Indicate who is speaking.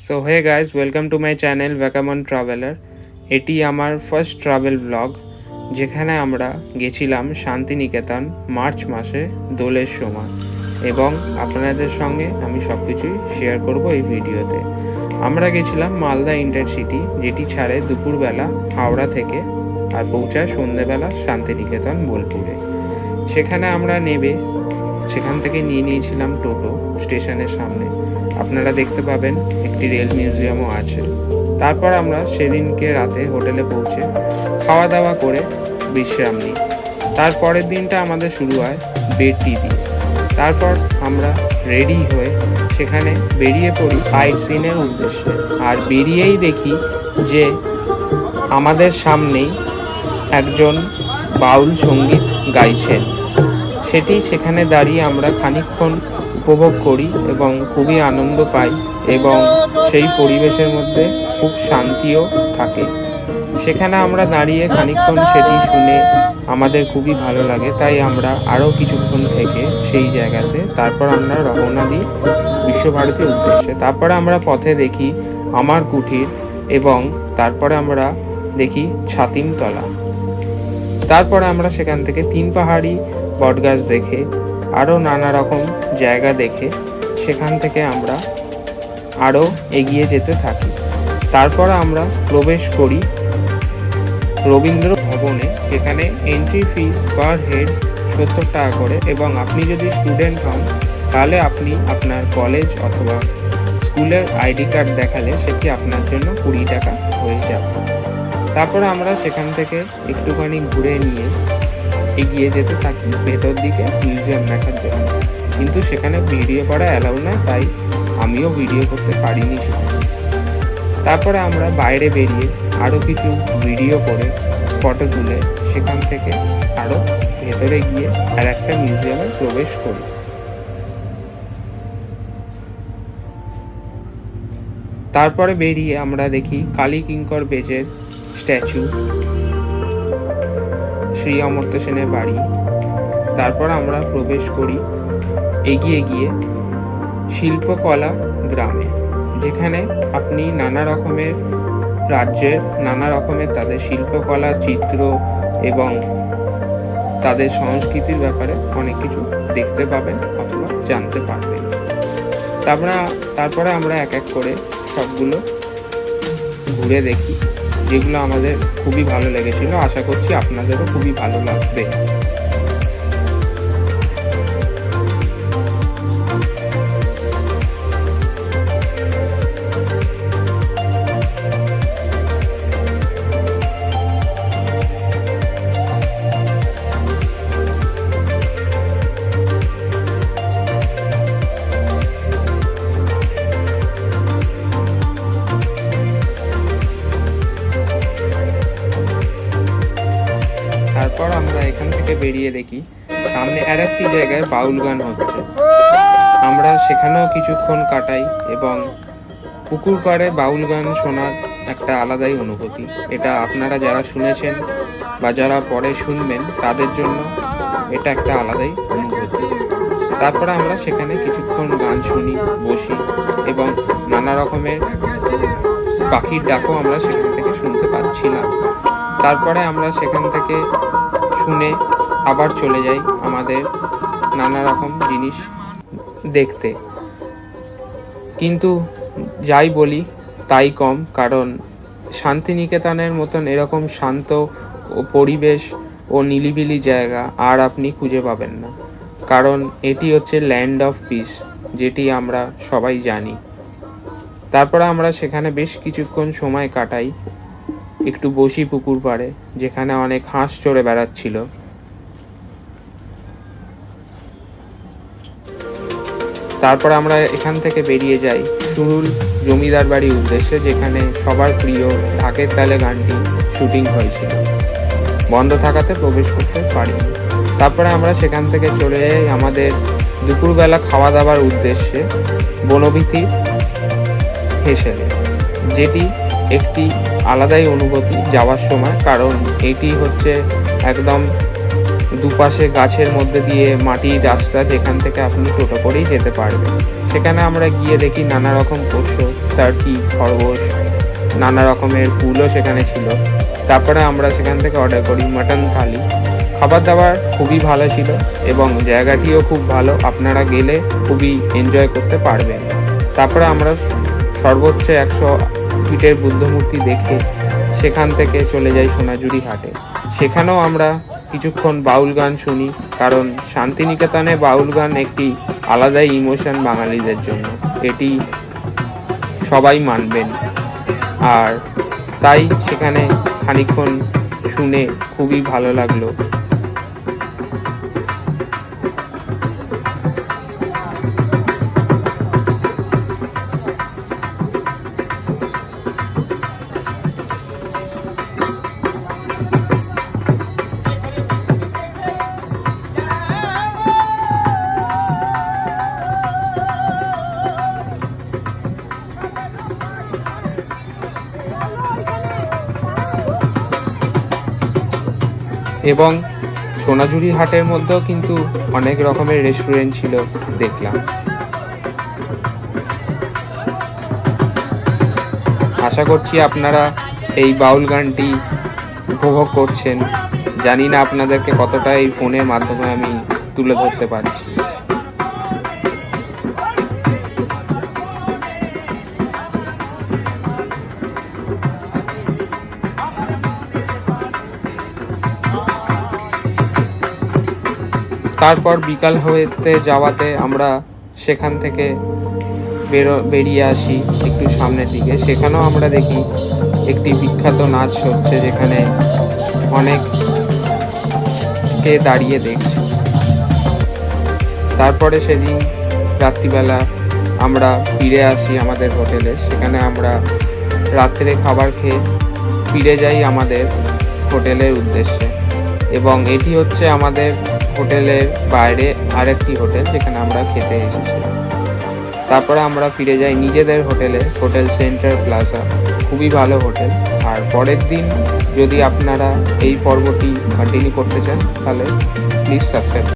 Speaker 1: So hey guys, welcome to my channel ভ্যাকামন traveller. এটি আমার ফার্স্ট ট্রাভেল ব্লগ, যেখানে আমরা গেছিলাম শান্তিনিকেতন মার্চ মাসে দোলের সময়, এবং আপনাদের সঙ্গে আমি সব কিছুই শেয়ার করব এই ভিডিওতে। আমরা গেছিলাম মালদা ইন্টারসিটি, যেটি ছাড়ে দুপুরবেলা হাওড়া থেকে আর পৌঁছায় সন্ধ্যেবেলা শান্তিনিকেতন বোলপুরে। সেখানে আমরা সেখান থেকে নিয়ে নিয়েছিলাম টোটো স্টেশনের সামনে। আপনারা দেখতে পাবেন একটি রেল মিউজিয়ামও আছে। তারপর আমরা সেদিনকে রাতে হোটেলে পৌঁছে খাওয়া দাওয়া করে বিশ্রাম নিই। তারপরের দিনটা আমাদের শুরু হয় বেডটি দিয়ে। তারপর আমরা রেডি হয়ে সেখানে বেরিয়ে পড়ি সাইট সিনের উদ্দেশ্যে। আর বেরিয়েই দেখি যে আমাদের সামনেই একজন বাউল সঙ্গীত গাইছেন। সেখানে দাঁড়িয়ে আমরা খানিকক্ষণ উপভোগ করি এবং খুবই আনন্দ পাই, এবং সেই পরিবেশের মধ্যে খুব শান্তিও থাকে। সেখানে আমরা দাঁড়িয়ে খানিকক্ষণ সেটি শুনে আমাদের খুবই ভালো লাগে, তাই আমরা আরও কিছুক্ষণ থেকে সেই জায়গাতে তারপর আমরা রওনা দিই বিশ্বভারতীর উদ্দেশ্যে। তারপরে আমরা পথে দেখি আমার কুঠির, এবং তারপরে আমরা দেখি ছাতিমতলা। তারপরে আমরা সেখান থেকে তিন পাহাড়ি বটগাছ দেখে আরও নানা রকম জায়গা দেখে সেখান থেকে আমরা আরও এগিয়ে যেতে থাকি। তারপর আমরা প্রবেশ করি রবীন্দ্র ভবনে, যেখানে এন্ট্রি ফিস পার হেড 70 টাকা করে, এবং আপনি যদি স্টুডেন্ট হন তাহলে আপনি আপনার কলেজ অথবা স্কুলের আইডি কার্ড দেখালে সেটি আপনার জন্য 20 টাকা হয়ে যাবে। তারপরে আমরা সেখান থেকে একটুখানি ঘুরে নিয়ে এগিয়ে যেতে থাকি ভেতর দিকে মিউজিয়াম দেখার জন্য। কিন্তু সেখানে ভিডিও করা অ্যালাউ না, তাই আমিও ভিডিও করতে পারিনি সেখানে। তারপরে আমরা বাইরে বেরিয়ে আরও কিছু ভিডিও করে ফটো তুলে সেখান থেকে আরও ভেতরে গিয়ে আর একটা মিউজিয়ামে প্রবেশ করি। তারপরে বেরিয়ে আমরা দেখি কালী কিঙ্কর বেজের স্ট্যাচু, শ্রী অমর্ত্য সেনের বাড়ি। তারপর আমরা প্রবেশ করি এগিয়ে গিয়ে শিল্পকলা গ্রামে, যেখানে আপনি নানা রকমের রাজ্যের নানা রকমের তাদের শিল্পকলা, চিত্র এবং তাদের সংস্কৃতির ব্যাপারে অনেক কিছু দেখতে পাবেন অথবা জানতে পারবেন। তারপরে আমরা এক এক করে সবগুলো ঘুরে দেখি, যেগুলো আমাদের খুবই ভালো লেগেছিল। আশা করছি আপনাদেরও খুবই ভালো লাগবে। তারপর আমরা এখান থেকে বেরিয়ে দেখি সামনে আর একটি জায়গায় বাউল গান হচ্ছে। আমরা সেখানেও কিছুক্ষণ কাটাই, এবং পুকুর পাড়ে বাউল গান শোনার একটা আলাদাই অনুভূতি। এটা আপনারা যারা শুনেছেন বা যারা পরে শুনবেন তাদের জন্য এটা একটা আলাদাই অনুভূতি। তারপরে আমরা সেখানে কিছুক্ষণ গান শুনি, বসি, এবং নানা রকমের পাখির ডাকও আমরা সেখান থেকে শুনতে পাচ্ছিলাম। তারপরে আমরা সেখান থেকে শুনে আবার চলে যাই আমাদের নানা রকম জিনিস দেখতে। কিন্তু যাই বলি তাই কম, কারণ শান্তিনিকেতনের মতন এরকম শান্ত ও পরিবেশ ও নিলিবিলি জায়গা আর আপনি খুঁজে পাবেন না, কারণ এটি হচ্ছে ল্যান্ড অফ পিস, যেটি আমরা সবাই জানি। তারপরে আমরা সেখানে বেশ কিছুক্ষণ সময় কাটাই, একটু বসি পুকুর পাড়ে, যেখানে অনেক হাঁস চড়ে বেড়াচ্ছিল। তারপর আমরা এখান থেকে বেরিয়ে যাই সুরুল জমিদার বাড়ির উদ্দেশ্যে, যেখানে সবার প্রিয় ঢাকের তালে গানটি শুটিং হয়েছিল। বন্ধ থাকাতে প্রবেশ করতে পারিনি। তারপরে আমরা সেখান থেকে চলে যাই আমাদের দুপুরবেলা খাওয়া দাওয়ার উদ্দেশ্যে বনবীথির হেসেলে, যেটি একটি আলাদাই অনুভূতি যাওয়ার সময়, কারণ এটি হচ্ছে একদম দুপাশে গাছের মধ্যে দিয়ে মাটির রাস্তা, যেখান থেকে আপনি টোটো করেই যেতে পারবেন। সেখানে আমরা গিয়ে দেখি নানা রকম পোষ্য, টার্কি, খরগোশ, নানা রকমের ফুলও সেখানে ছিল। তারপরে আমরা সেখান থেকে অর্ডার করি মাটন থালি। খাবার দাবার খুবই ভালো ছিল এবং জায়গাটিও খুব ভালো, আপনারা গেলে খুবই এনজয় করতে পারবেন। তারপরে আমরা সর্বোচ্চ 100 ফিটের বুদ্ধ মূর্তি দেখে সেখান থেকে চলে যাই সোনাঝুরি হাটে। সেখানেও আমরা কিছুক্ষণ বাউল গান শুনি, কারণ শান্তিনিকেতনে বাউল গান একটি আলাদাই ইমোশন বাঙালিদের জন্য, এটি সবাই মানবেন। আর তাই সেখানে খানিকক্ষণ শুনে খুবই ভালো লাগলো। এবং সোনাঝুরি হাটের মধ্যেও কিন্তু অনেক রকমের রেস্টুরেন্ট ছিল দেখলাম। আশা করছি আপনারা এই বাউল গানটি উপভোগ করছেন। জানি না আপনাদেরকে কতটা এই ফোনের মাধ্যমে আমি তুলে ধরতে পারছি। তারপর বিকাল হতে যাওয়াতে আমরা সেখান থেকে বেরিয়ে আসি একটু সামনের দিকে। সেখানেও আমরা দেখি একটি বিখ্যাত নাচ হচ্ছে, যেখানে অনেকে দাঁড়িয়ে দেখছে। তারপরে সেদিন রাত্রিবেলা আমরা ফিরে আসি আমাদের হোটেলে। সেখানে আমরা রাত্রে খাবার খেয়ে ফিরে যাই আমাদের হোটেলের উদ্দেশ্যে। এবং এটি হচ্ছে আমাদের হোটেলের বাইরে আরেকটি হোটেল, যেখানে আমরা খেতে এসেছিলাম। তারপরে আমরা ফিরে যাই নিজেদের হোটেলে, হোটেল সেন্টার প্লাজা, খুবই ভালো হোটেল। আর পরের দিন যদি আপনারা এই পর্বটি কন্টিনিউ করতে চান তাহলে প্লিজ সাবস্ক্রাইব।